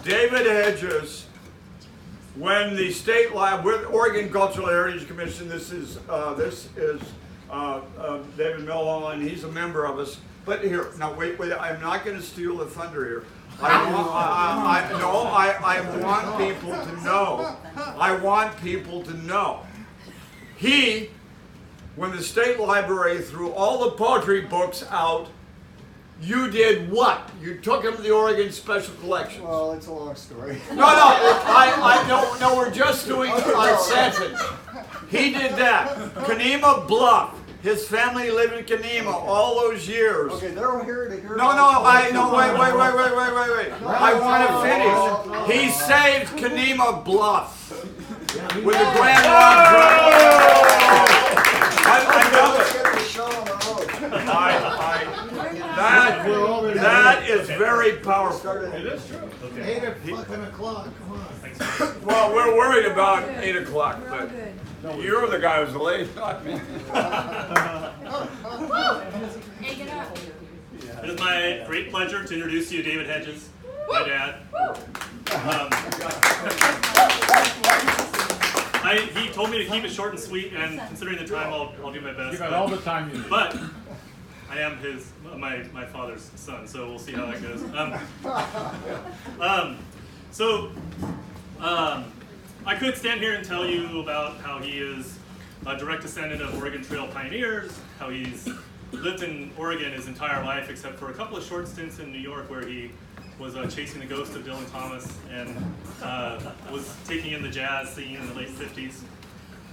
David Hedges, when the state lab with Oregon Cultural Heritage Commission, this is David Milholland, he's a member of us. But here, now wait, I'm not going to steal the thunder here. I want people to know. I want people to know. He, when the state library threw all the poetry books out, you did what? You took them to the Oregon Special Collections. Well, it's a long story. No, we're just doing our sentence. He did that. Kanema Bluff. His family lived in Kanema all those years. Okay, they're here to hear. No, wait. I want to finish. He saved Kanema Bluff with the Grand Rock. I know it. That is very powerful. It is true. Okay. 8 o'clock, come on. Well, we're worried about 8 o'clock, but you're the guy who's late, not me. Hey, get up. It is my great pleasure to introduce you to David Hedges, my dad. He told me to keep it short and sweet, and considering the time, I'll do my best. You got all the time you need. But I am my father's son, so we'll see how that goes. I could stand here and tell you about how he is a direct descendant of Oregon Trail pioneers, how he's lived in Oregon his entire life, except for a couple of short stints in New York where he was chasing the ghost of Dylan Thomas and was taking in the jazz scene in the late 50s.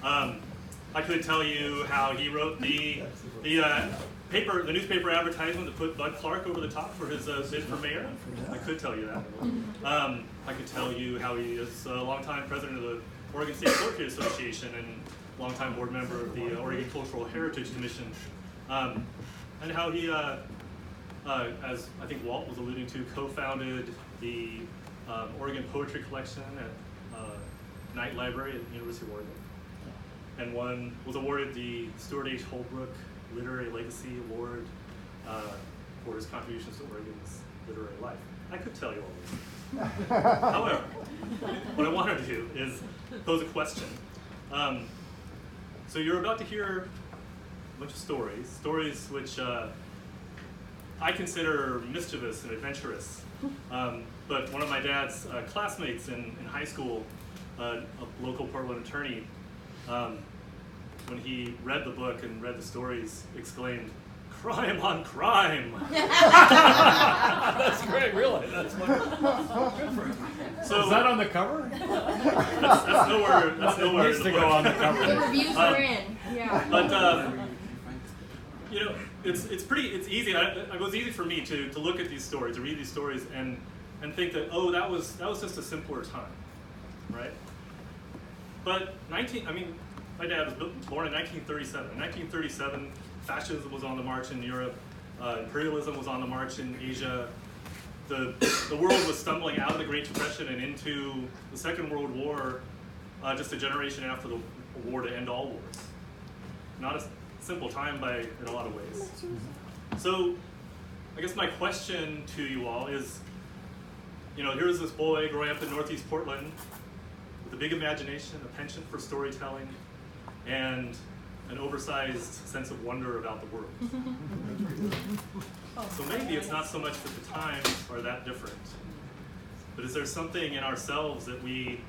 I could tell you how he wrote the newspaper advertisement that put Bud Clark over the top for his bid for mayor. I could tell you that. I could tell you how he is a longtime president of the Oregon State Poetry Association and longtime board member of the Oregon Cultural Heritage Commission, and how he, as I think Walt was alluding to, co-founded the Oregon Poetry Collection at Knight Library at the University of Oregon, and was awarded the Stuart H. Holbrook Literary Legacy Award for his contributions to Oregon's literary life. I could tell you all this. However, what I wanted to do is pose a question. So you're about to hear a bunch of stories which I consider mischievous and adventurous. But one of my dad's classmates in high school, a local Portland attorney, when he read the book and read the stories, exclaimed, "Crime on crime!" That's great, really. That's wonderful. Good for him. So is that on the cover? That's nowhere in needs the to book. go on the cover. The reviews are in. Yeah. But it's easy. It was easy for me to look at these stories, to read these stories, and think that that was just a simpler time, right? But my dad was born in 1937. In 1937, fascism was on the march in Europe. Imperialism was on the march in Asia. The world was stumbling out of the Great Depression and into the Second World War, just a generation after the war to end all wars. Not a simple time in a lot of ways. So I guess my question to you all is, here's this boy growing up in Northeast Portland with a big imagination, a penchant for storytelling, and an oversized sense of wonder about the world. So maybe it's not so much that the times are that different, but is there something in ourselves that we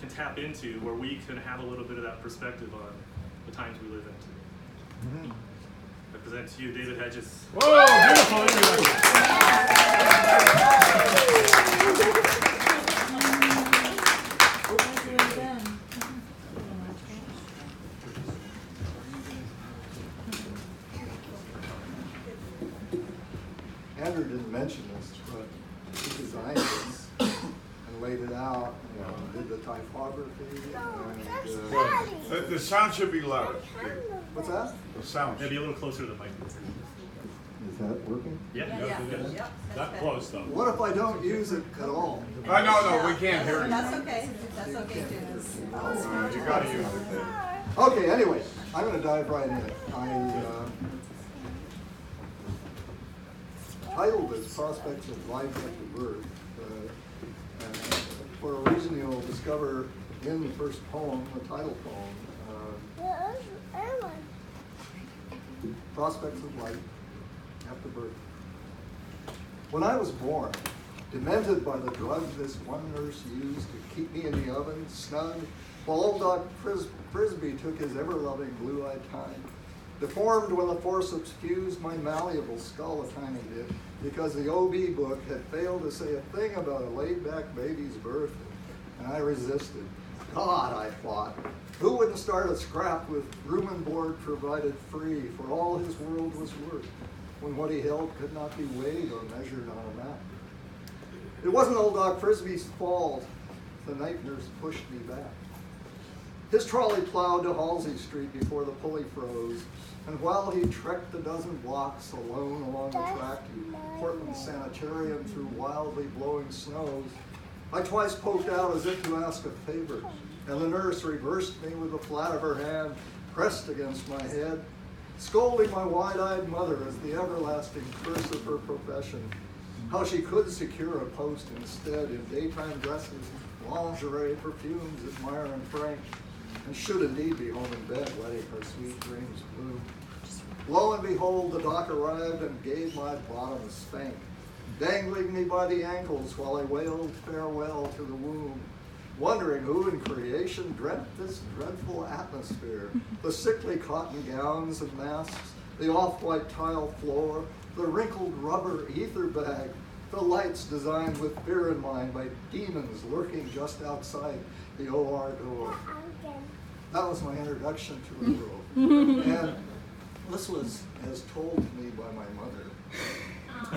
can tap into where we can have a little bit of that perspective on the times we live in today? I present to you David Hedges. Whoa, beautiful introduction. Andrew didn't mention this, but he designed this and laid it out, did the typography, and The sound should be louder. what's that? The sound. Maybe a little closer to the mic. Is that working? Yeah. Not close, though. What if I don't use it at all? No, we can't hear you. That's okay. That's okay too. You gotta use it. Okay, anyway, I'm going to dive right in. I titled this Prospects of Life After Birth, and discover in the first poem, the title poem, prospects of life after birth. When I was born, demented by the drug this one nurse used to keep me in the oven, snug, while old Doc Frisbee took his ever-loving blue-eyed time. Deformed when the forceps fused my malleable skull a tiny bit, because the OB book had failed to say a thing about a laid-back baby's birth, and I resisted. God, I thought, who wouldn't start a scrap with room and board provided free for all his world was worth, when what he held could not be weighed or measured on a map? It wasn't old Doc Frisbee's fault. The night nurse pushed me back. His trolley plowed to Halsey Street before the pulley froze, and while he trekked a dozen blocks alone along the track to Portland Sanitarium through wildly blowing snows, I twice poked out as if to ask a favor, and the nurse reversed me with the flat of her hand pressed against my head, scolding my wide-eyed mother as the everlasting curse of her profession, how she could secure a post instead in daytime dresses, lingerie, perfumes at Meyer and Frank, and should indeed be home in bed letting her sweet dreams bloom. Lo and behold, the doc arrived and gave my bottom a spank, dangling me by the ankles while I wailed farewell to the womb, wondering who in creation dreamt this dreadful atmosphere, the sickly cotton gowns and masks, the off-white tile floor, the wrinkled rubber ether bag, the lights designed with fear in mind by demons lurking just outside the OR door. That was my introduction to the world. And this was as told to me by my mother,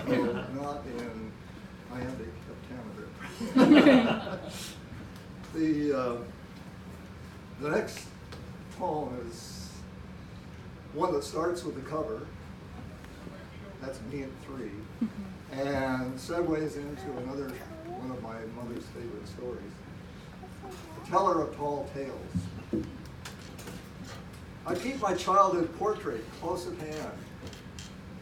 though not in iambic heptameter. The next poem is one that starts with the cover. That's me at 3, and segues into another one of my mother's favorite stories, The Teller of Tall Tales. I keep my childhood portrait close at hand.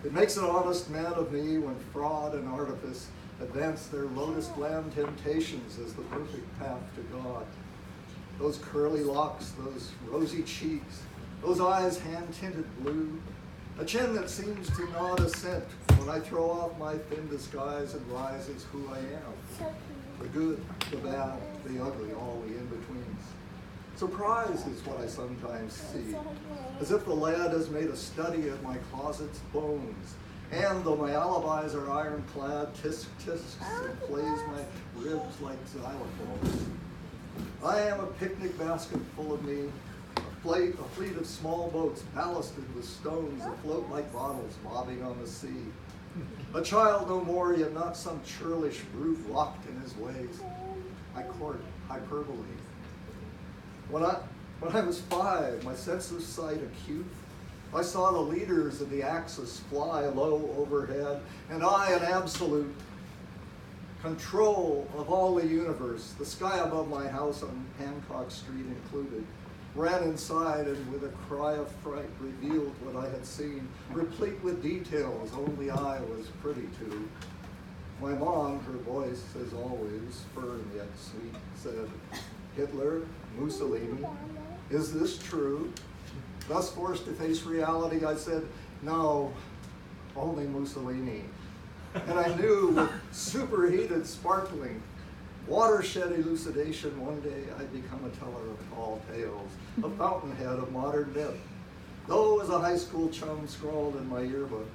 It makes an honest man of me when fraud and artifice advance their lotus land temptations as the perfect path to God. Those curly locks, those rosy cheeks, those eyes hand-tinted blue, a chin that seems to nod assent when I throw off my thin disguise and rise as who I am. The good, the bad, the ugly, all the in-betweens. Surprise is what I sometimes see, as if the lad has made a study of my closet's bones, and though my alibis are ironclad, tisk-tisks and plays my ribs like xylophones. I am a picnic basket full of me, a fleet of small boats ballasted with stones that float like bottles bobbing on the sea. A child no more, yet not some churlish brute locked in his ways. I court hyperbole. When I was 5, my sense of sight acute, I saw the leaders of the Axis fly low overhead, and I, in absolute control of all the universe, the sky above my house on Hancock Street included, ran inside and with a cry of fright revealed what I had seen, replete with details only I was privy to. My mom, her voice, as always, firm yet sweet, said, "Hitler, Mussolini, is this true?" Thus forced to face reality, I said, "No, only Mussolini." And I knew with superheated, sparkling, watershed elucidation, one day I'd become a teller of tall tales, a fountainhead of modern myth. Though as a high school chum scrawled in my yearbook,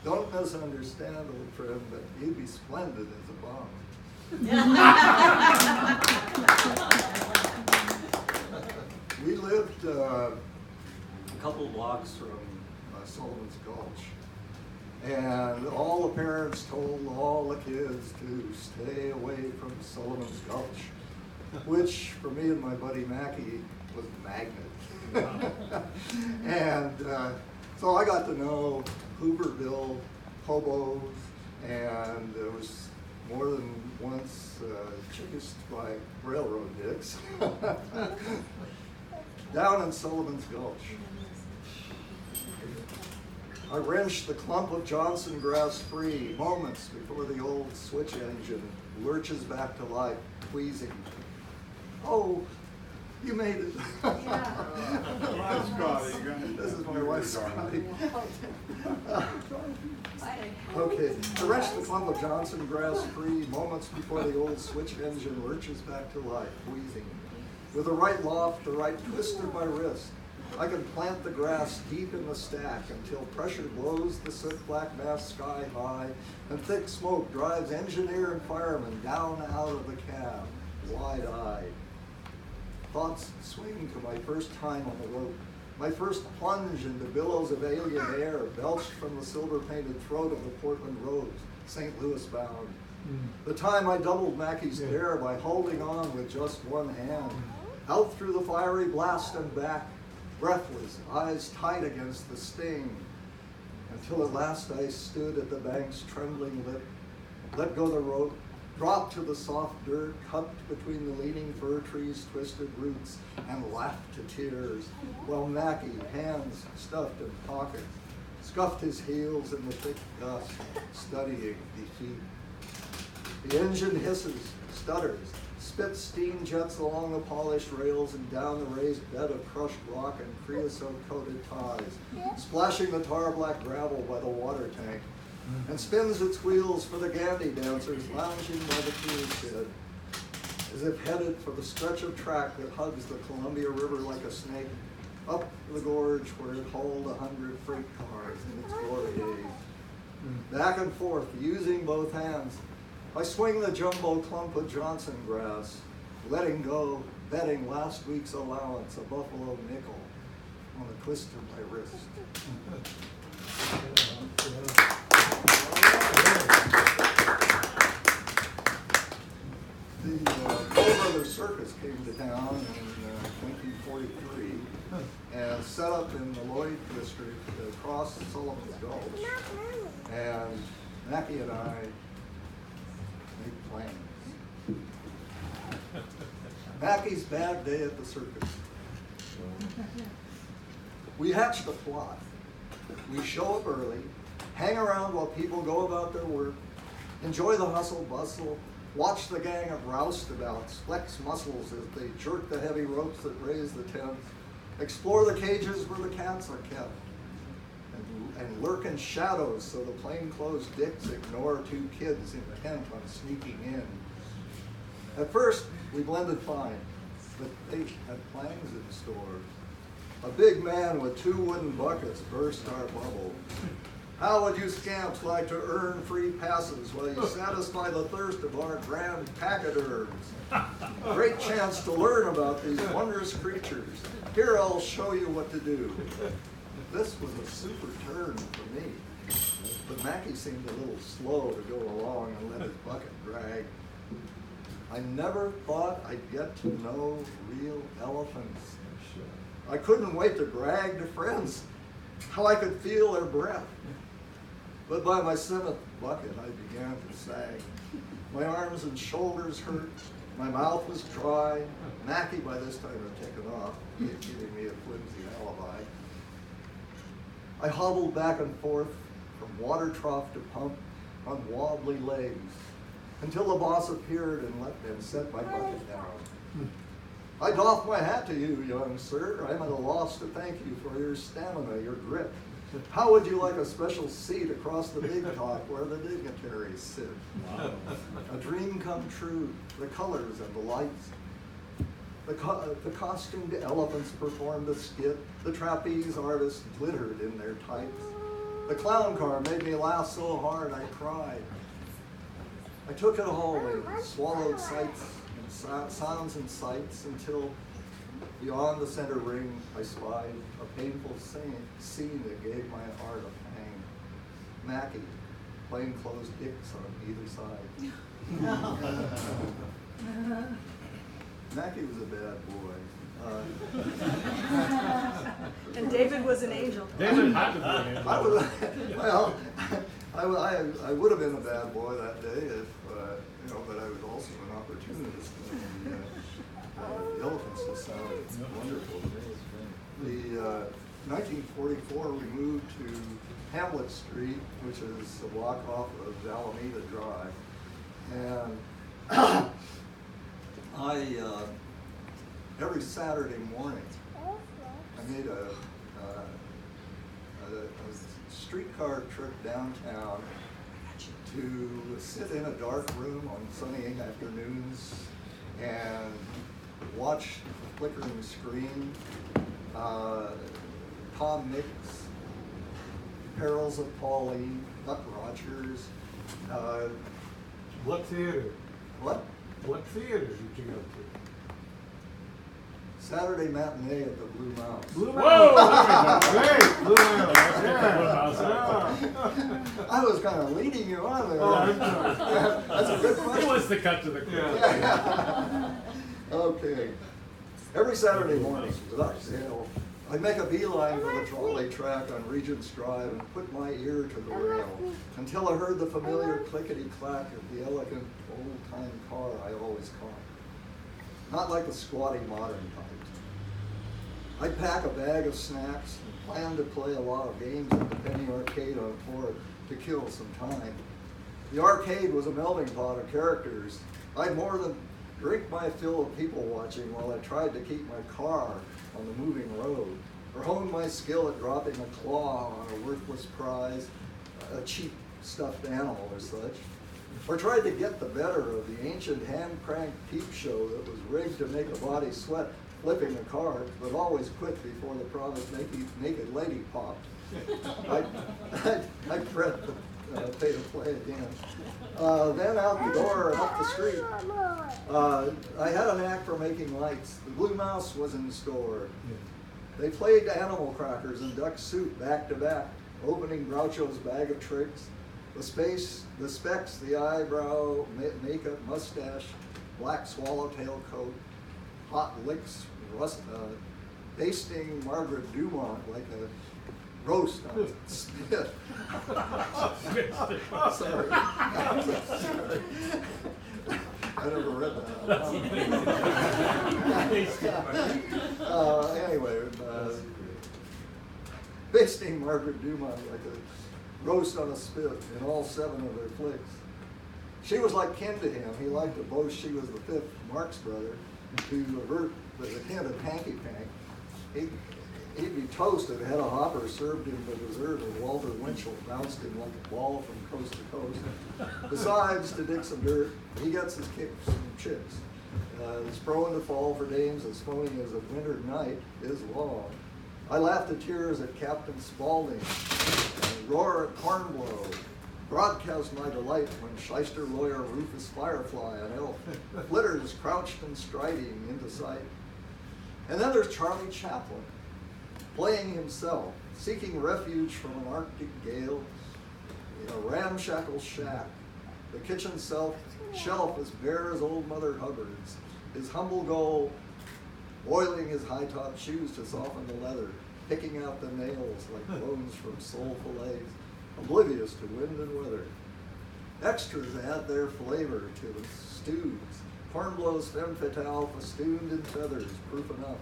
"Don't misunderstand, old friend, but you'd be splendid as a bomb." We lived a couple blocks from Sullivan's Gulch, and all the parents told all the kids to stay away from Sullivan's Gulch, which for me and my buddy Mackie was a magnet. And so I got to know Hooverville hobos, and there was more than once chased by railroad dicks down in Sullivan's Gulch. I wrenched the clump of Johnson grass free moments before the old switch engine lurches back to life, wheezing. Oh, you made it. Hi, Scotty. This is my wife, Scotty. Okay, to wrench the clump of Johnson grass free, moments before the old switch engine lurches back to life, wheezing. With the right loft, the right twist of my wrist, I can plant the grass deep in the stack until pressure blows the soot black mass sky high and thick smoke drives engineer and fireman down out of the cab, wide-eyed. Thoughts swing to my first time on the rope, my first plunge into billows of alien air belched from the silver-painted throat of the Portland Rose, St. Louis bound. The time I doubled Mackey's dare by holding on with just one hand, out through the fiery blast and back, breathless, eyes tight against the sting, until at last I stood at the bank's trembling lip, let go the rope, dropped to the soft dirt, cupped between the leaning fir trees' twisted roots, and laughed to tears, while Mackey, hands stuffed in pockets, scuffed his heels in the thick dust, studying defeat. The engine hisses, stutters, spits steam jets along the polished rails and down the raised bed of crushed rock and creosote-coated ties, splashing the tar-black gravel by the water tank, and spins its wheels for the Gandy dancers lounging by the fuel shed, as if headed for the stretch of track that hugs the Columbia River like a snake, up the gorge where it hauled 100 freight cars in its glory days. Back and forth, using both hands, I swing the jumbo clump of Johnson grass, letting go, betting last week's allowance, a buffalo nickel, on the twist of my wrist. The Toll Brothers Circus came to town in 1943 and set up in the Lloyd district across Sullivan's Gulch. And Mackey and I made plans. Mackey's bad day at the circus. We hatched a plot. We show up early, hang around while people go about their work, enjoy the hustle bustle, watch the gang of roustabouts flex muscles as they jerk the heavy ropes that raise the tents, explore the cages where the cats are kept, and lurk in shadows so the plainclothes dicks ignore two kids intent on sneaking in. At first, we blended fine, but they had plans in store. A big man with 2 wooden buckets burst our bubble. How would you scamps like to earn free passes while you satisfy the thirst of our grand pachyderms? Great chance to learn about these wondrous creatures. Here, I'll show you what to do. This was a super turn for me, but Mackey seemed a little slow to go along and let his bucket drag. I never thought I'd get to know real elephants. I couldn't wait to brag to friends how I could feel their breath. But by my 7th bucket, I began to sag. My arms and shoulders hurt. My mouth was dry. Mackey, by this time, had taken off, giving me a flimsy alibi. I hobbled back and forth from water trough to pump on wobbly legs until the boss appeared and set my bucket down. I doff my hat to you, young sir. I'm at a loss to thank you for your stamina, your grit. How would you like a special seat across the big top where the dignitaries sit? Wow. A dream come true, the colors and the lights. The costumed elephants performed a skit. The trapeze artists glittered in their tights. The clown car made me laugh so hard I cried. I took it all in, swallowed sights and sounds and sights until beyond the center ring I spied a painful scene that gave my heart a pang. Mackey, plainclothes dicks on either side. Mackey was a bad boy. And David was an angel. David had to be an angel. I would have been a bad boy that day if, but I was also an opportunist. The elephants just sounded wonderful to me. The 1944, we moved to Hamlet Street, which is a block off of Alameda Drive, and every Saturday morning, I made a streetcar trip downtown to sit in a dark room on sunny afternoons and watch the flickering screen, Tom Mix, Perils of Pauline, Buck Rogers. What theater? What? What theater did you go to? Saturday matinee at the Blue Mouse. Blue Whoa! Mouse. Great, Blue Mouse. I was kind of leading you on there. Oh, I'm sorry. Yeah, that's a good He question. wants to cut to the quick. Yeah. Okay. Every Saturday morning, without fail, I make a beeline for the trolley track on Regent's Drive and put my ear to the rail until I heard the familiar clickety-clack of the elegant old-time car I always caught. Not like the squatty modern type. I'd pack a bag of snacks and plan to play a lot of games at the Penny Arcade on Ford to kill some time. The arcade was a melting pot of characters. I'd more than drink my fill of people watching while I tried to keep my car on the moving road, or hone my skill at dropping a claw on a worthless prize, a cheap stuffed animal or such, or tried to get the better of the ancient hand-cranked peep show that was rigged to make a body sweat flipping a card, but always quit before the promised naked lady popped. I'd fret to pay to play again. Then out the door and up the street. I had a knack for making lights. The Blue Mouse was in the store. They played animal crackers and duck soup back to back, opening Groucho's bag of tricks. The specs, the eyebrow, makeup, mustache, black swallowtail coat, hot licks, basting Margaret Dumont like a roast on a spit. Sorry. I never read that. Anyway, basting Margaret Dumont like a roast on a spit in all 7 of their flicks. She was like kin to him. He liked to boast she was the 5th Marx brother, to avert the hint of hanky-pank. He'd be toasted, had a hopper served him the dessert, and Walter Winchell bounced him like a ball from coast to coast. Besides, to dig some dirt, he gets his kicks from chicks. He's prone to fall for dames as phony as a winter night is long. I laugh to tears at Captain Spaulding, and roar at Hornblow, broadcast my delight when shyster lawyer Rufus Firefly, an elf, flitters crouched and striding into sight. And then there's Charlie Chaplin, playing himself, seeking refuge from an Arctic gale in a ramshackle shack. The kitchen shelf as bare as old Mother Hubbard's. His humble goal, oiling his high-top shoes to soften the leather, picking out the nails like bones from soul fillets, oblivious to wind and weather. Extras add their flavor to the stews. Hornblow's femme fatale festooned in feathers, proof enough.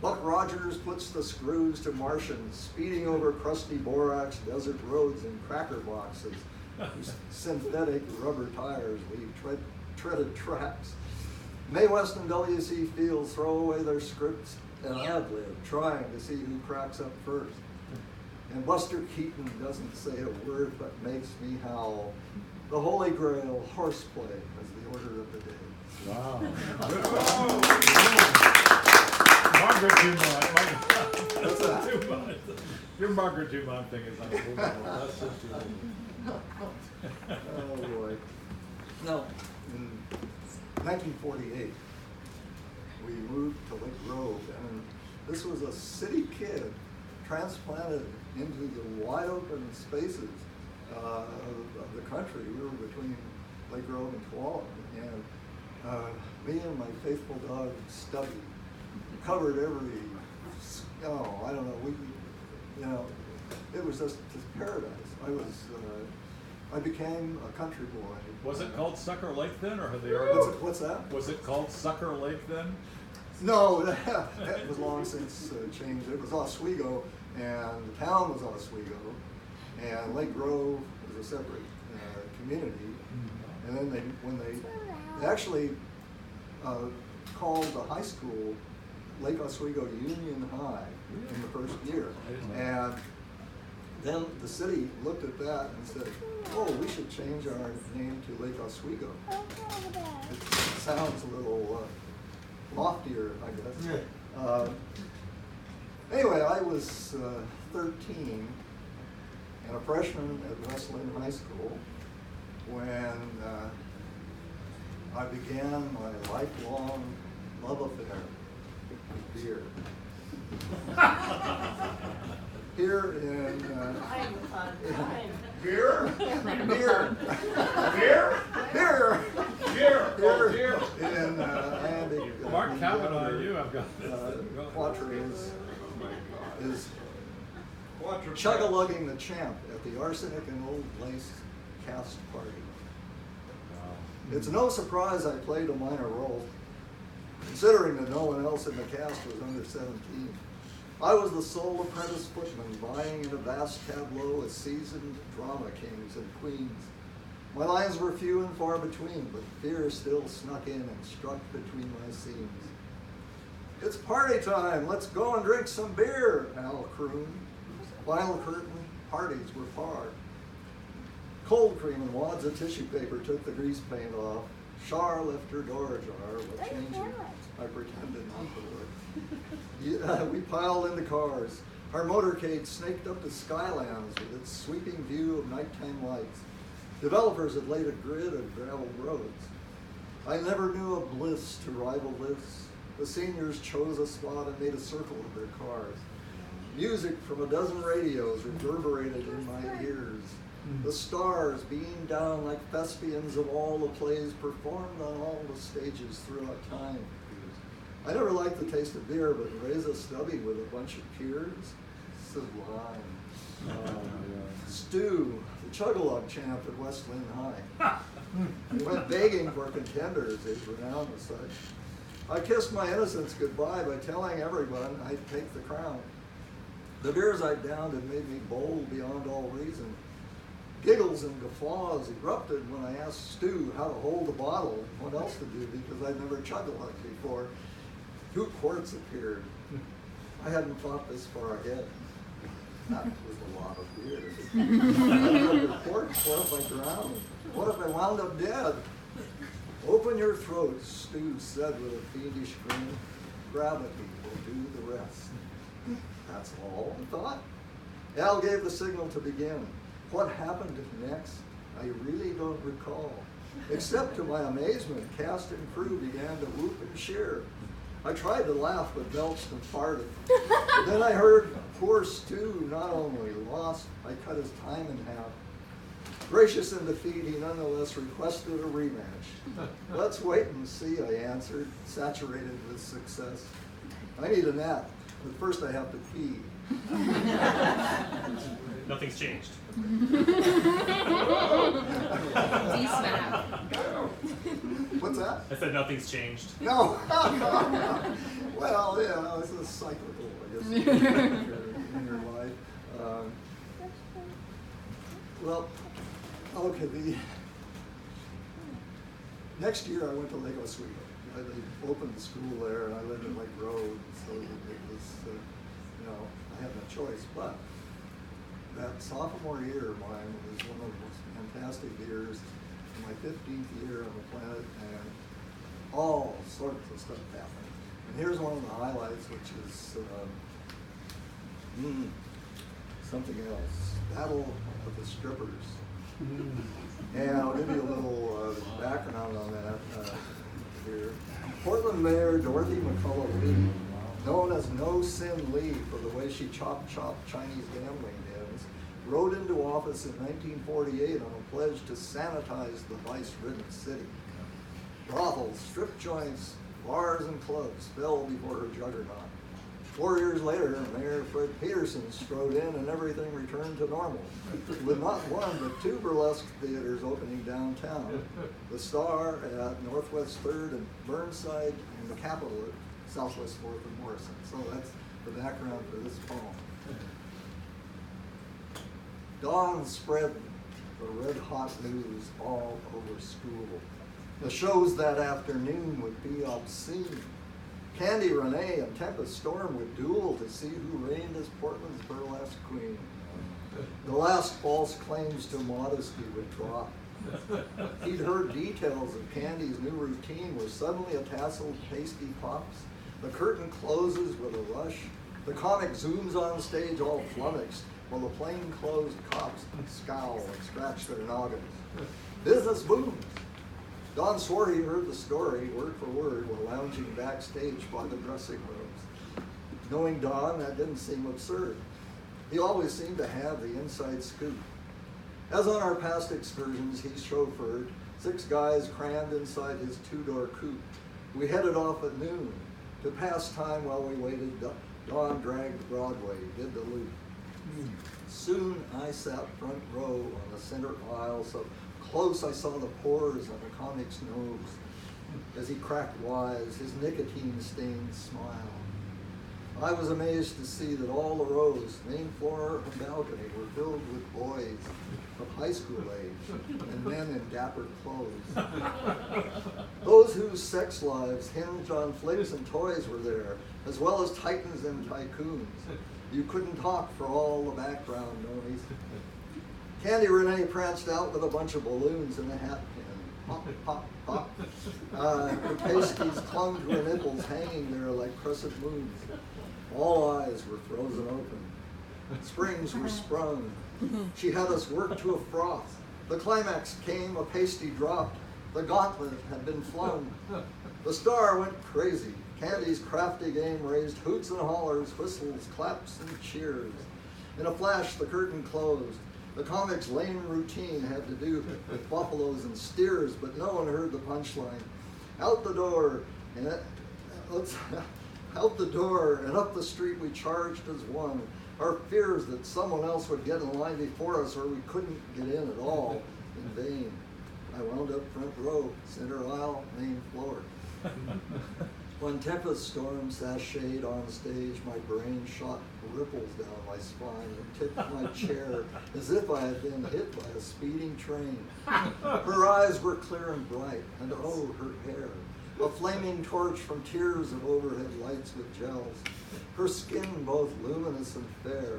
Buck Rogers puts the screws to Martians, speeding over crusty borax desert roads in cracker boxes, whose synthetic rubber tires leave treaded tracks. Mae West and W.C. Fields throw away their scripts and ad-lib, trying to see who cracks up first. And Buster Keaton doesn't say a word but makes me howl. The Holy Grail, horseplay, is the order of the day. Wow. Margaret Dumont. What's that? Dumont. Your Margaret Dumont thing is unbelievable. That's just beautiful. Oh boy. No, in 1948, we moved to Lake Grove, and this was a city kid transplanted into the wide open spaces of the country. We were between Lake Grove and Tualatin, and me and my faithful dog Stubby covered every, I don't know, it was just paradise. I became a country boy. Was it called Sucker Lake then, or had they already? What's that? Was it called Sucker Lake then? No, that was long since changed. It was Oswego, and the town was Oswego, and Lake Grove was a separate community. And then when they actually called the high school Lake Oswego Union High in the first year. And then the city looked at that and said, oh, we should change our name to Lake Oswego. It sounds a little loftier, I guess. Yeah. Anyway, I was 13 and a freshman at West Lynn High School when I began my lifelong love affair with beer. Here in beer, beer, beer, beer, in Atlantic. Mark Calvin on you, I've got Poetry is chug-a-lugging the champ at the Arsenic and Old Lace cast party. It's no surprise I played a minor role, considering that no one else in the cast was under 17. I was the sole apprentice footman vying in a vast tableau with seasoned drama kings and queens. My lines were few and far between, but fear still snuck in and struck between my scenes. It's party time, let's go and drink some beer, Al crooned. Final curtain parties were far. Cold cream and wads of tissue paper took the grease paint off. Char left her door ajar, but changing, I pretended not to look. We piled into cars. Our motorcade snaked up to Skylands with its sweeping view of nighttime lights. Developers had laid a grid of gravel roads. I never knew a bliss to rival this. The seniors chose a spot and made a circle of their cars. Music from a dozen radios reverberated in my ears. The stars beamed down like thespians of all the plays performed on all the stages throughout time. I never liked the taste of beer, but raise a stubby with a bunch of peers, sublime. Stu, the chug-a-lug champ at West Lynn High. He went begging for contenders, his renown as such. I kissed my innocence goodbye by telling everyone I'd take the crown. The beers I downed had made me bold beyond all reason. Giggles and guffaws erupted when I asked Stu how to hold a bottle and what else to do because I'd never chug-a-lugged before. 2 quarts appeared. I hadn't thought this far ahead. That was a lot of beer. Another quart, what if I drowned? What if I wound up dead? Open your throat, Stu said with a fiendish grin. Gravity will do the rest. That's all I thought. Al gave the signal to begin. What happened next, I really don't recall. Except to my amazement, cast and crew began to whoop and cheer. I tried to laugh, but belched and farted. Then I heard poor Stu not only lost, I cut his time in half. Gracious in defeat, he nonetheless requested a rematch. Let's wait and see, I answered, saturated with success. I need a nap, but first I have to pee. Nothing's changed. What's that? I said nothing's changed. No. Well, yeah, it's a cyclical, I guess, in your life. Well, okay, the next year I went to Lake Oswego. They opened the school there, and I lived in Lake Road, so it was, I had no choice. But that sophomore year of mine was one of the most fantastic years. My 15th year on the planet, and all sorts of stuff happened. And here's one of the highlights, which is something else. Battle of the Strippers. And I'll give you a little background on that here. Portland Mayor Dorothy McCullough Lee, known as No Sin Lee for the way she chopped Chinese gambling dens, rode into office in 1948 on a pledge to sanitize the vice-ridden city. Brothels, strip joints, bars, and clubs fell before her juggernaut. 4 years later, Mayor Fred Peterson strode in and everything returned to normal, with not one but 2 burlesque theaters opening downtown. The Star at Northwest 3rd and Burnside, and the Capitol at Southwest 4th and Morrison. So that's the background for this poem. Dawn spread the red-hot news all over school. The shows that afternoon would be obscene. Candy Renee and Tempest Storm would duel to see who reigned as Portland's burlesque queen. The last false claims to modesty would drop. He'd heard details of Candy's new routine where suddenly a tasseled pasty pops, the curtain closes with a rush, the comic zooms on stage all flummoxed, while the plain-clothes cops scowl and scratch their noggins. Business booms. Don swore he heard the story, word for word, while lounging backstage by the dressing rooms. Knowing Don, that didn't seem absurd. He always seemed to have the inside scoop. As on our past excursions, he chauffeured 6 guys crammed inside his 2-door coupe. We headed off at noon. To pass time while we waited, Don dragged Broadway, did the loop. Soon I sat front row on the center aisle, so close I saw the pores on the comic's nose as he cracked wise, his nicotine-stained smile. I was amazed to see that all the rows, main floor and balcony, were filled with boys of high school age and men in dapper clothes. Those whose sex lives hinged on flicks and toys were there, as well as titans and tycoons. You couldn't talk for all the background noise. Candy Renee pranced out with a bunch of balloons and a hat pin. Pop, pop, pop. Her pasties clung to her nipples, hanging there like crescent moons. All eyes were frozen open. Springs were sprung. She had us worked to a froth. The climax came, a pasty dropped. The gauntlet had been flung. The star went crazy. Candy's crafty game raised hoots and hollers, whistles, claps, and cheers. In a flash, the curtain closed. The comic's lame routine had to do with buffaloes and steers, but no one heard the punchline. Out the door, and out the door and up the street we charged as one. Our fears that someone else would get in line before us or we couldn't get in at all, in vain. I wound up front row, center aisle, main floor. When Tempest Storm sashayed on stage, my brain shot ripples down my spine and tipped my chair as if I had been hit by a speeding train. Her eyes were clear and bright, and oh, her hair, a flaming torch from tiers of overhead lights with gels. Her skin both luminous and fair,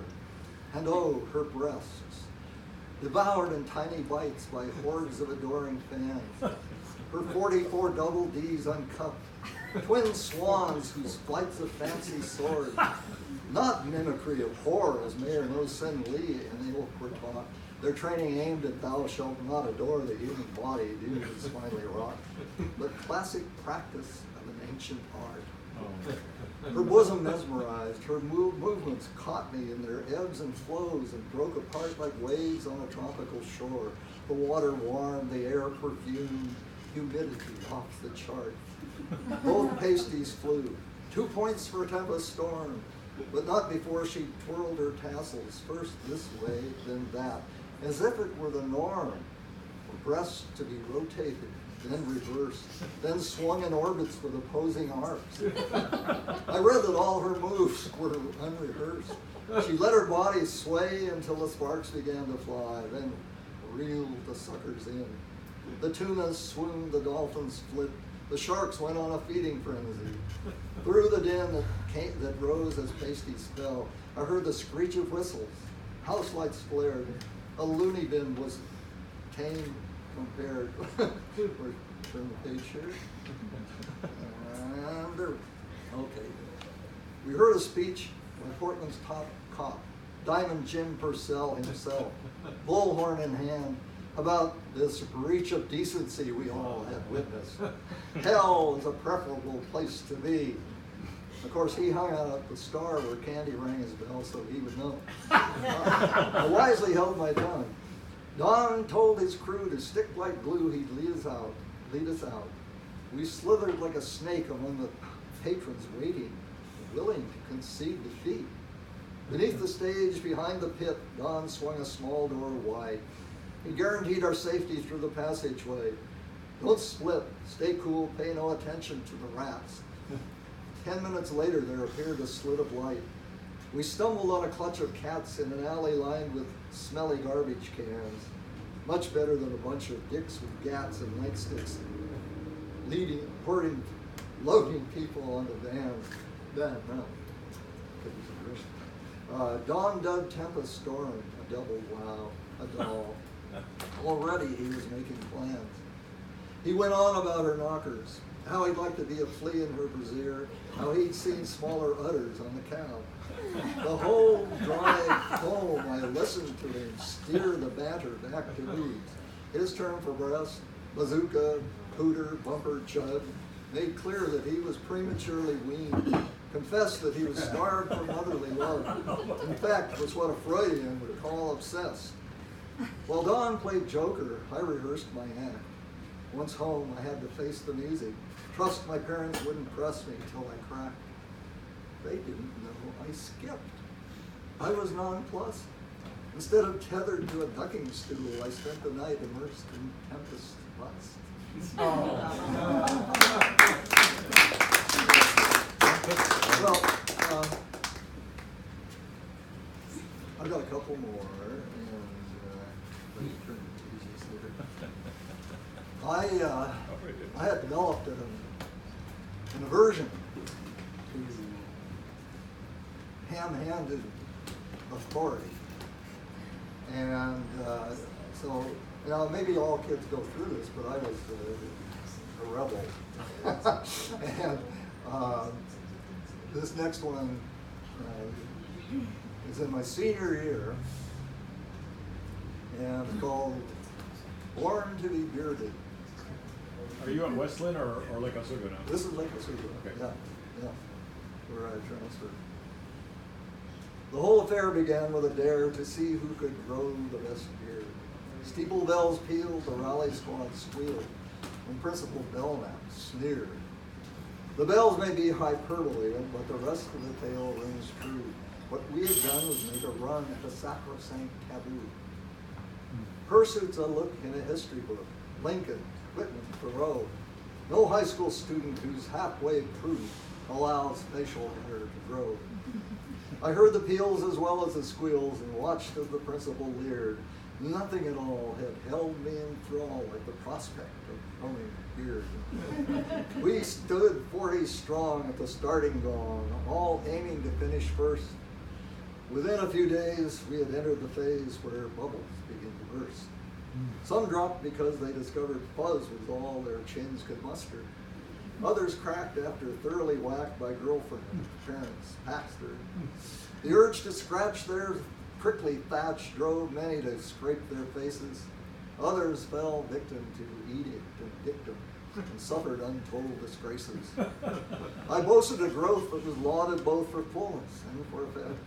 and oh, her breasts, devoured in tiny bites by hordes of adoring fans. Her 44 double Ds uncuffed, twin swans whose flights of fancy soared. Not mimicry of horror as Mayor No Sin Lee and the ilk were taught. Their training aimed at thou shalt not adore the human body due to its finely wrought, but classic practice of an ancient art. Her bosom mesmerized, her movements caught me in their ebbs and flows and broke apart like waves on a tropical shore. The water warm, the air perfumed, humidity off the chart. Both pasties flew. 2 points for Tempest Storm, but not before she twirled her tassels, first this way, then that, as if it were the norm for breasts to be rotated, then reversed, then swung in orbits with opposing arcs. I read that all her moves were unrehearsed. She let her body sway until the sparks began to fly, then reeled the suckers in. The tunas swooned, the dolphins flipped, the sharks went on a feeding frenzy. Through the din that rose as pasties fell, I heard the screech of whistles. House lights flared. A loony bin was tame compared. Turn the page here. And there. Okay. We heard a speech by Portland's top cop, Diamond Jim Purcell himself, bullhorn in hand, about this breach of decency we all had witnessed. Hell is a preferable place to be. Of course, he hung out at the Star where Candy rang his bell, so he would know. I wisely held my tongue. Don told his crew to stick like glue, he'd lead us out. We slithered like a snake among the patrons waiting, willing to concede defeat. Beneath the stage, behind the pit, Don swung a small door wide. He guaranteed our safety through the passageway. Don't split, stay cool, pay no attention to the rats. 10 minutes later, there appeared a slit of light. We stumbled on a clutch of cats in an alley lined with smelly garbage cans. Much better than a bunch of dicks with gats and nightsticks, loading people onto vans. Then, no. Dawn dug Tempest Storm, a double wow, a doll. Already he was making plans. He went on about her knockers, how he'd like to be a flea in her brassiere, how he'd seen smaller udders on the cow. The whole drive home, I listened to him steer the banter back to weeds. His term for breast, bazooka, pooter, bumper, chug, made clear that he was prematurely weaned, confessed that he was starved for motherly love. In fact, was what a Freudian would call obsessed. While Dawn played Joker, I rehearsed my act. Once home, I had to face the music, trust my parents wouldn't press me till I cracked. They didn't know I skipped. I was nonplussed. Instead of tethered to a ducking stool, I spent the night immersed in Tempest lust. Well, I've got a couple more, and let me turn the pages here. I had developed an aversion to ham-handed authority, and so maybe all kids go through this, but I was a rebel, and this next one is in my senior year, and it's called Born to be Bearded. Are you at Westland or Lake Oswego now? This is Lake Oswego, Okay. yeah, where I transferred. The whole affair began with a dare to see who could grow the best beard. Steeple bells pealed, the rally squad squealed, and Principal Belknap sneered. The bells may be hyperbole, but the rest of the tale rings true. What we had done was make a run at the sacrosanct taboo. Pursuit's a look in a history book. Lincoln, Whitman, Thoreau. No high school student who's halfway through allows facial hair to grow. I heard the peals as well as the squeals and watched as the principal leered. Nothing at all had held me in thrall like the prospect of growing a beard. We stood 40 strong at the starting gong, all aiming to finish first. Within a few days, we had entered the phase where bubbles begin to burst. Some dropped because they discovered fuzz was all their chins could muster. Others cracked after thoroughly whacked by girlfriend, parents, pastor. The urge to scratch their prickly thatch drove many to scrape their faces. Others fell victim to edict and dictum and suffered untold disgraces. I boasted a growth that was lauded both for fullness and for effect.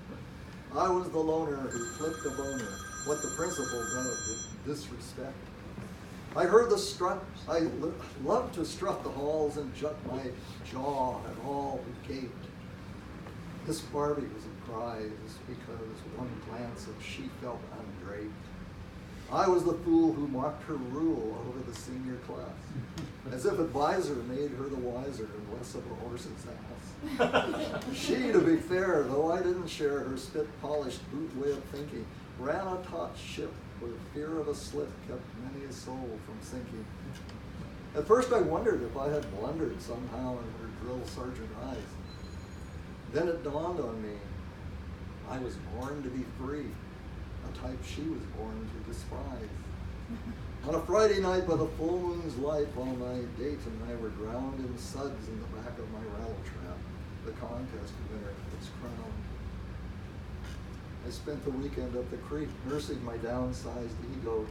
I was the loner who flipped a boner, what the principal dubbed disrespect. I heard the strut, I loved to strut the halls and jut my jaw at all who gaped. This Barbie was a prize because one glance of she felt undraped. I was the fool who mocked her rule over the senior class, as if advisor made her the wiser and less of a horse's ass. She, to be fair, though I didn't share her spit-polished boot way of thinking, ran a taut ship where fear of a slip kept many a soul from sinking. At first I wondered if I had blundered somehow in her drill sergeant eyes. Then it dawned on me, I was born to be free, a type she was born to despise. On a Friday night by the full moon's light, while my date and I were drowned in suds in the back of my rattle trap, the contest winner its crown. I spent the weekend at the creek nursing my downsized ego.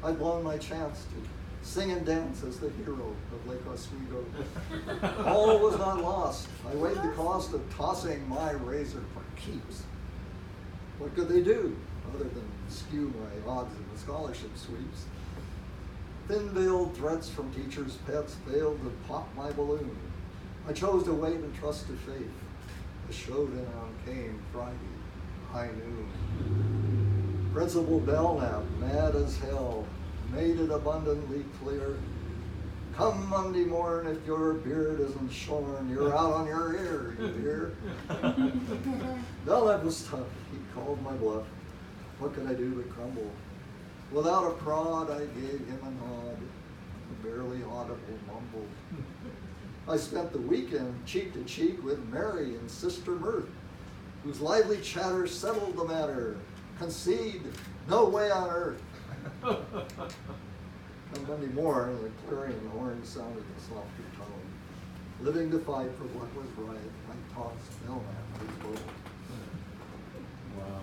I'd blown my chance to sing and dance as the hero of Lake Oswego. All was not lost. I weighed the cost of tossing my razor for keeps. What could they do other than skew my odds in the scholarship sweeps? Thin-veiled threats from teachers' pets failed to pop my balloon. I chose to wait and trust to fate. The showdown came Friday, high noon. Principal Belknap, mad as hell, made it abundantly clear. Come Monday morn, if your beard isn't shorn, you're out on your ear, you hear? Belknap was tough. He called my bluff. What could I do but crumble? Without a prod, I gave him a nod, a barely audible mumble. I spent the weekend cheek to cheek with Mary and Sister Mirth, whose lively chatter settled the matter. Concede, no way on earth. On Monday morning, the clarion horn sounded a softer tone. Living to fight for what was right, my taunts fell at his bow. Wow.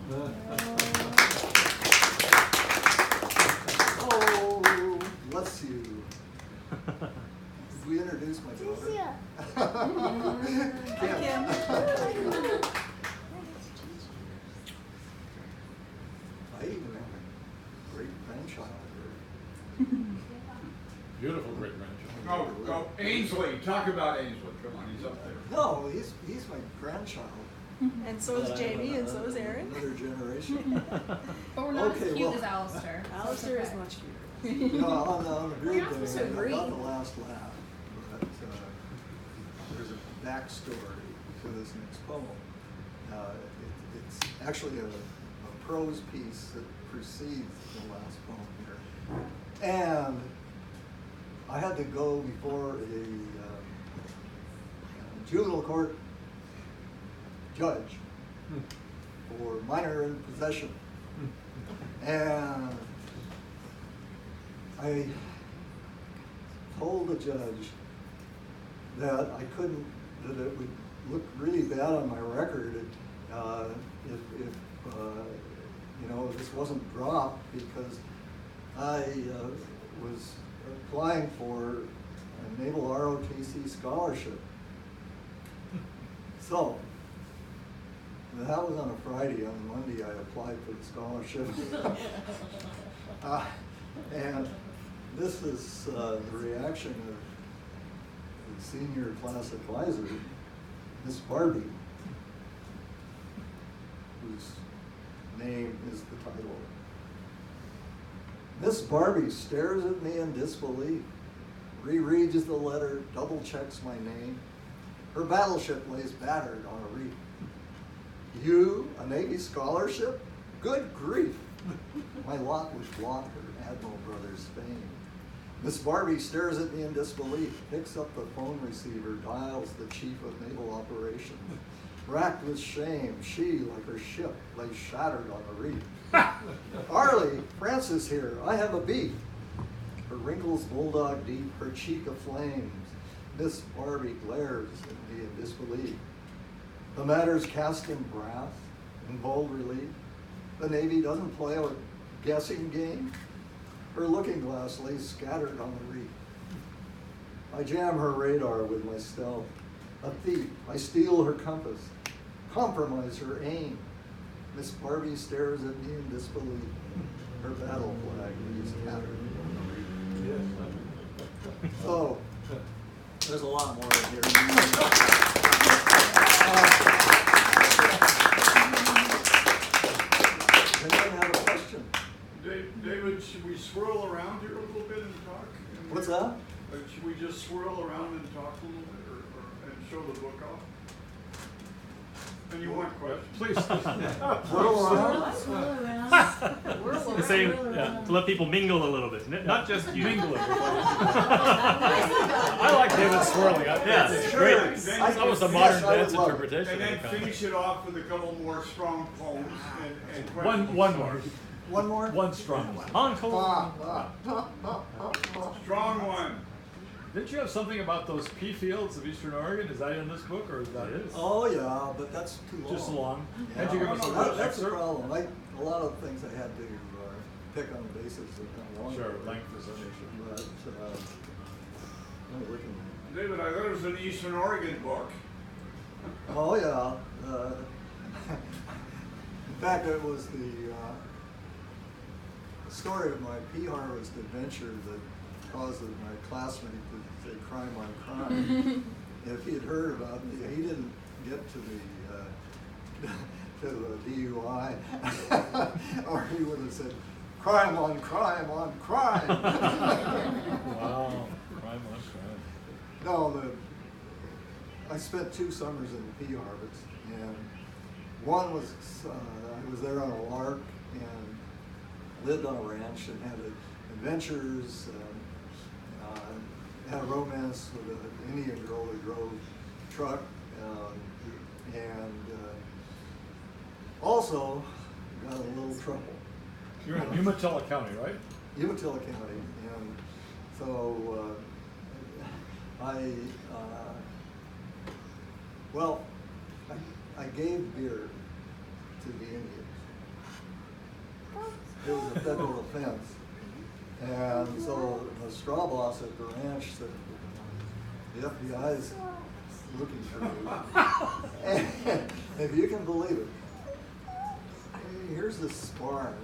Oh, bless you. Did we introduce my daughter? Kim. I even have a great grandchild here. Beautiful great grandchild. Go, Ainsley, talk about Ainsley. Come on, he's up there. No, he's my grandchild. And so is Jamie, and so is Aaron. Another generation. But we're not Okay, as cute well- as Alistair. Alistair is much cuter. You know, on the Well, beard you're not thing, supposed to I got agree. the last laugh, but there's a backstory to this next poem. It's actually a prose piece that precedes the last poem here. And I had to go before a juvenile court judge for minor in possession. And I told the judge that I couldn't, that it would look really bad on my record if you know, this wasn't dropped, because I was applying for a Naval ROTC scholarship. So, that was on a Friday. On Monday, I applied for the scholarship. And this is the reaction of the senior class advisor, Miss Barbie, whose name is the title. Miss Barbie stares at me in disbelief, rereads the letter, double checks my name. Her battleship lays battered on a reef. You, a Navy scholarship? Good grief. My lot was blocked her Admiral brother's fame. Miss Barbie stares at me in disbelief, picks up the phone receiver, dials the chief of naval operations. Racked with shame, she, like her ship, lay shattered on the reef. Arlie, Francis here, I have a beef. Her wrinkles bulldog deep, her cheek aflames. Miss Barbie glares at me in disbelief. The matter's cast in brass, in bold relief. The Navy doesn't play a guessing game. Her looking glass lays scattered on the reef. I jam her radar with my stealth. A thief, I steal her compass, compromise her aim. Miss Barbie stares at me in disbelief. Her battle flag lays tattered on the reef. So, there's a lot more in here. Anyone have a question? David, should we swirl around here a little bit and talk? What's that? Should we just swirl around and talk a little bit, and show the book off? And you want questions? Please. The same, yeah, to let people mingle a little bit, not just you. Mingling. I like David swirling. Yeah, It's sure. great. Then- That was a Yes, modern I would dance love it. interpretation. And then of the concept. finish it off with a couple more strong poems and questions. One more. One more? One strong one. Encore. Strong one. Didn't you have something about those pea fields of Eastern Oregon? Is that in this book, or is that It is. Oh, yeah, but that's too long. just long? Yeah. Can't you give us a No, little That's the excerpt? problem. A lot of things I had to pick on the basis of how long. Sure, they were. length is an issue. But, I'm looking. David, I thought it was an Eastern Oregon book. Oh, yeah. In fact, it was the story of my pea harvest adventure that caused my classmate to say crime on crime. If he had heard about me, he didn't get to the DUI, or he would have said crime on crime on crime. Wow. Crime on crime. No, I spent 2 summers in the pea harvest, and one was I was there on a lark and lived on a ranch and had adventures had a romance with an Indian girl who drove a truck, and also got in a little trouble. You're in Umatilla County, right? Umatilla County, and so I gave beer to the Indians. It was a federal offense, and so the straw boss at the ranch said, "The FBI's looking for you." And if you can believe it, here's this barn.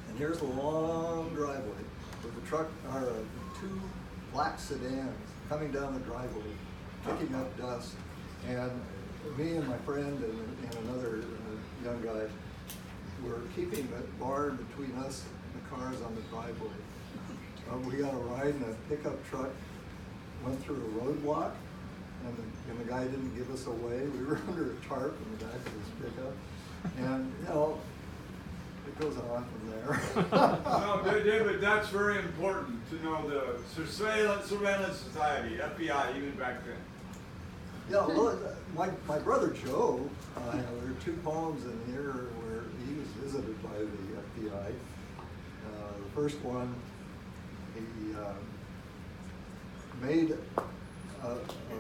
And here's a long driveway with a truck, or two black sedans coming down the driveway, kicking up dust. And me and my friend and another young guy were keeping that barn between us and the cars on the driveway. We got a ride in a pickup truck, went through a roadblock, and the guy didn't give us away. We were under a tarp in the back of his pickup. And, you know, it goes on from there. No, David, that's very important to know the surveillance society, FBI, even back then. Yeah, well, my brother Joe, there are two poems in here where he was visited by the FBI. The first one, he made a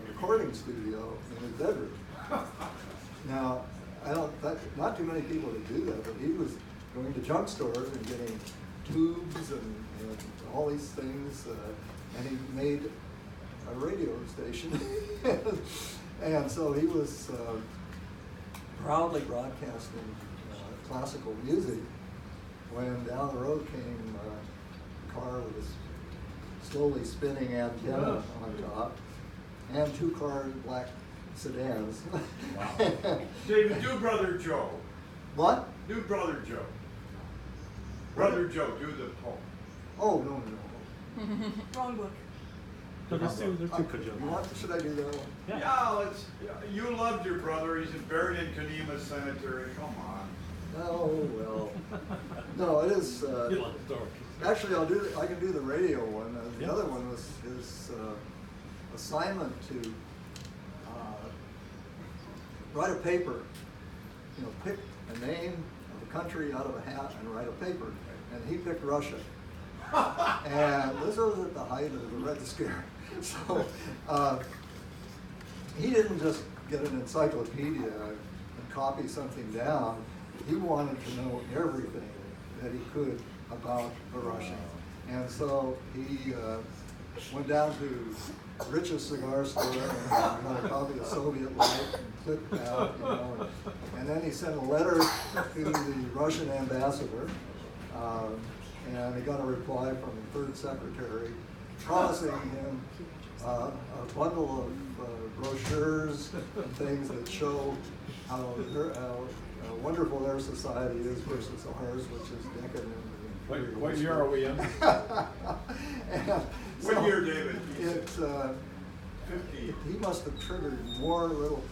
recording studio in his bedroom. Now, not too many people would do that, but he was going to junk stores and getting tubes and all these things, and he made a radio station. And so he was proudly broadcasting classical music when down the road came a car with a slowly spinning antenna on top and two black sedans. Wow. David, do Brother Joe. What? Do Brother Joe. Brother Joe, do the poem. Oh, no. Wrong book. So there's two good jokes. Should I do that one? Yeah, you loved your brother. He's buried in Kanema Cemetery. Come on. Oh, well. No, it is. You love the story. Actually, I can do the radio one. The Yeah. other one was his assignment to write a paper. You know, pick a name of a country out of a hat and write a paper. And he picked Russia. And this was at the height of the Red Scare. So he didn't just get an encyclopedia and copy something down. He wanted to know everything that he could about the Russians. And so he went down to the richest cigar store and got a copy of Soviet Life and clipped out, you know. And then he sent a letter to the Russian ambassador. And he got a reply from the third secretary promising him a bundle of brochures and things that show how wonderful their society is versus ours, which is decadent. What year are we in? What year, David? 50. He must have triggered more little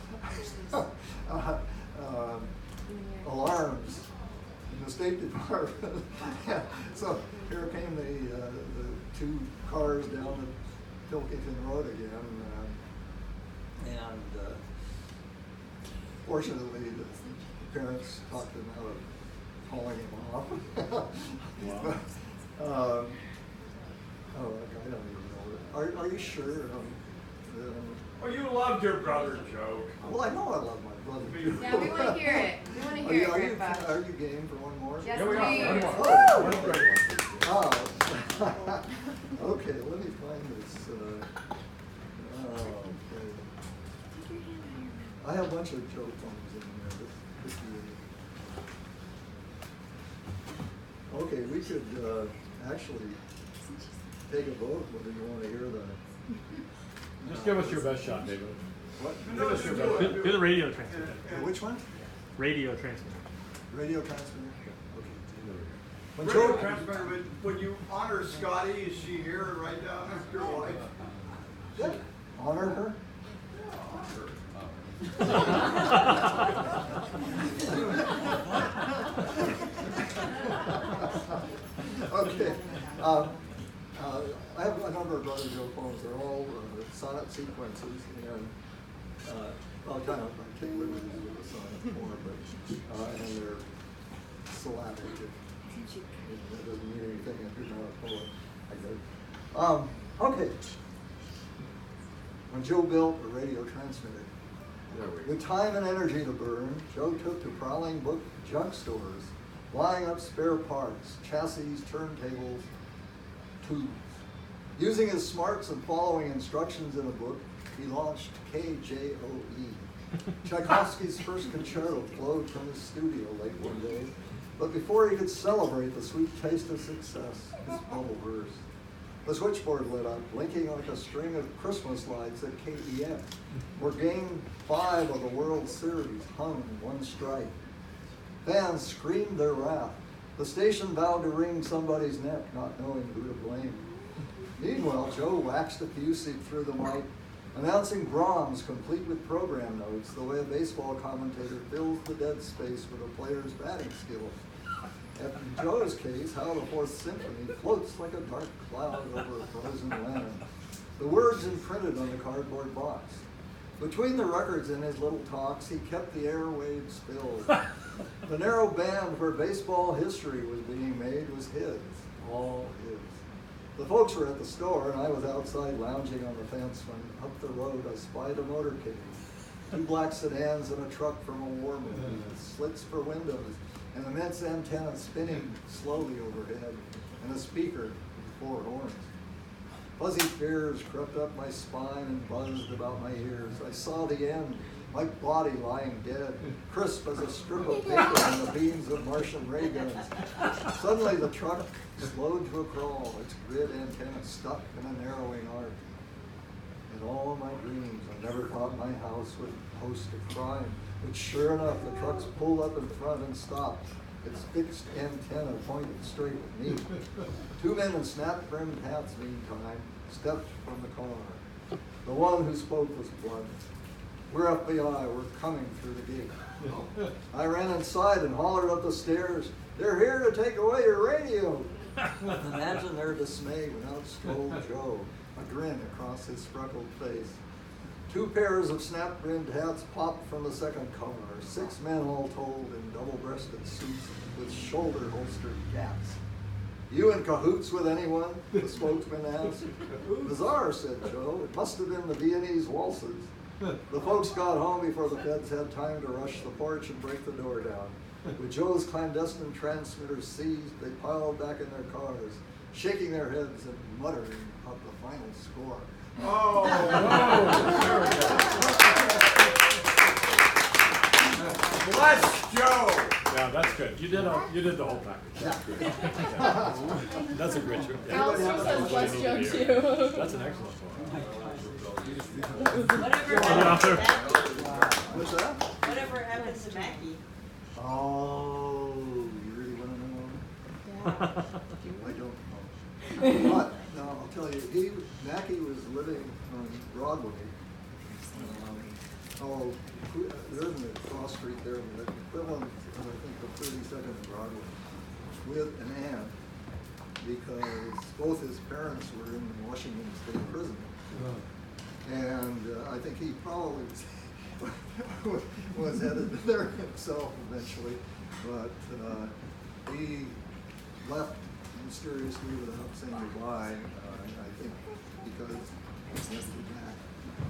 alarms in the State Department. Yeah. So here came the two cars down the Pilkington Road again, and fortunately the parents talked him out of calling him off. Wow. I don't even know. Are you sure? Well, you loved your brother, Joe. Well, I know I love my brother. Yeah, we want to hear it. We want to hear it, Grandpa. Are you game for one more? Yes, Here we are. please. One more. Woo! One great one. Oh. Okay, let me find this. Okay. I have a bunch of joke poems in there. Okay, we could actually take a vote whether you want to hear the. Just give us your best shot, David. What? No, us your do best. it. Do the radio transmitter. Which one? Radio transmitter. Radio transmitter. Okay. When Radio Joe- transmitter, would you honor Scotty? Is she here and write down your wife? Yeah. Honor her. Okay. I have a number of other Joe poems. They're all sonnet sequences, and well, kind of I take liberties with the sonnet form, but and they're syllabic. That doesn't mean anything if you're not a poet. I guess. Okay. When Joe built a radio transmitter, with time and energy to burn, Joe took to prowling book junk stores, buying up spare parts, chassis, turntables, tubes. Using his smarts and following instructions in a book, he launched KJOE. Tchaikovsky's first concerto flowed from his studio late one day, but before he could celebrate the sweet taste of success, his bubble burst. The switchboard lit up, blinking like a string of Christmas lights at KEN, where Game 5 of the World Series hung in one strike. Fans screamed their wrath. The station vowed to wring somebody's neck, not knowing who to blame. Meanwhile, Joe waxed effusive through the mic, announcing Brahms complete with program notes, the way a baseball commentator fills the dead space with a player's batting skills. In Joe's case, how the Fourth Symphony floats like a dark cloud over a frozen land. The words imprinted on the cardboard box. Between the records and his little talks, he kept the airwaves filled. The narrow band where baseball history was being made was his, all his. The folks were at the store, and I was outside lounging on the fence when up the road I spied a motorcade. 2 black sedans and a truck from a war movie, with slits for windows, an immense antenna spinning slowly overhead, and a speaker with 4 horns. Fuzzy fears crept up my spine and buzzed about my ears. I saw the end, my body lying dead, crisp as a strip of paper on the beams of Martian ray guns. Suddenly the truck slowed to a crawl, its grid antenna stuck in a narrowing arc. In all my dreams, I never thought my house would host a crime. But sure enough, the trucks pulled up in front and stopped. Its fixed antenna pointed straight at me. 2 men in snap-brimmed hats, meantime, stepped from the car. The one who spoke was blunt. We're FBI, we're coming through the gate. I ran inside and hollered up the stairs, they're here to take away your radio. Imagine their dismay when out strolled Joe, a grin across his freckled face. 2 pairs of snap-brimmed hats popped from the second car, 6 men all told in double-breasted suits with shoulder-holstered caps. You in cahoots with anyone? The spokesman asked. Bizarre, said Joe. It must have been the Viennese waltzes. The folks got home before the feds had time to rush the porch and break the door down. With Joe's clandestine transmitters seized, they piled back in their cars, shaking their heads and muttering about the final score. Oh, bless Joe. Yeah, that's good. You did the whole package. That's great. Yeah. That's a great show. Yeah. Alistair says bless Joe too. That's an excellent one. Whatever happened to Mackie? What's that? Whatever happened to Mackie? Oh, you really want to know? I don't know. But, no, I'll tell you, Mackie was living on Broadway. There isn't a cross street there, but the equivalent of, I think, the 32nd and Broadway, with an aunt, because both his parents were in Washington State Prison. And I think he probably was headed there himself eventually, but he left mysteriously without saying goodbye, I think because he went back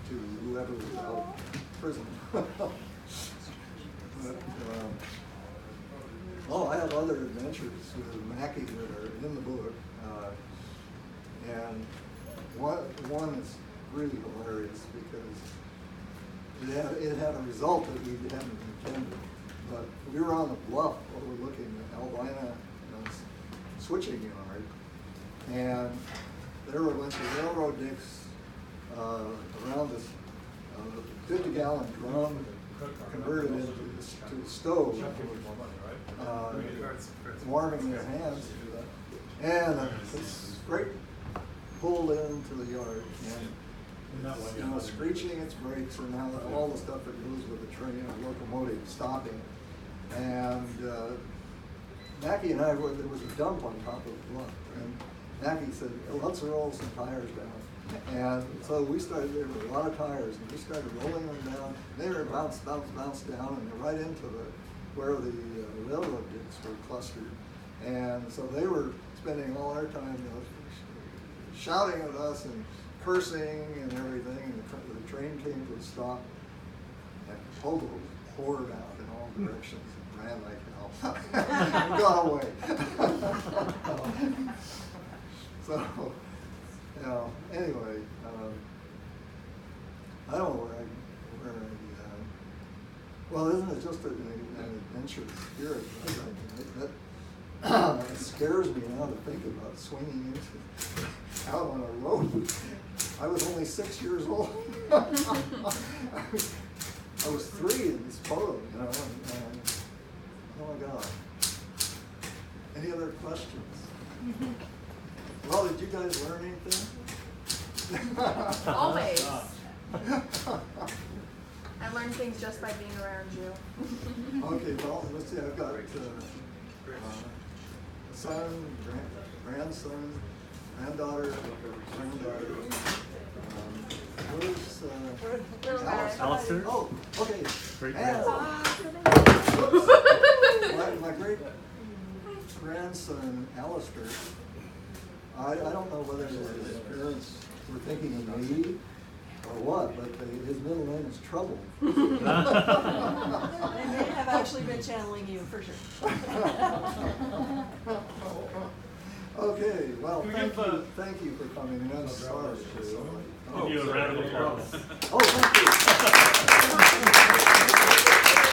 to whoever was out of prison. But, I have other adventures with Mackie that are in the book, and one is really hilarious because it had a result that we hadn't intended. But we were on the bluff overlooking the Albina switching yard, and there were a bunch of railroad dicks around this 50-gallon drum converted into a stove, warming their hands, and this freight pulled into the yard, and screeching its brakes and all the stuff that goes with the train and locomotive stopping. And Mackie and I, there was a dump on top of the bluff, and Mackie said, let's roll some tires down. And so we started, there were a lot of tires, and we started rolling them down. They were bounce down, and they're right into where the railroad digs were clustered. And so they were spending all our time shouting at us and cursing and everything. And the train came to a stop, and Pogo poured out in all directions and ran like hell. Got away. So, anyway, I don't know where well, isn't it just an adventurous spirit? It scares me now to think about swinging out on a road. I was only 6 years old. I was 3 in this photo, and oh my God. Any other questions? Well, did you guys learn anything? Always. I learn things just by being around you. Okay, well, let's see, I've got a son, grandson, granddaughter. Where's Alistair? Oh, okay. Great And, grandson. my great grandson, Alistair, I don't know whether his parents were thinking of me or what, but his middle name is Trouble. They may have actually been channeling you, for sure. Okay, well, thank you for coming, and I'm sorry. Give you a round of applause. Oh, thank you.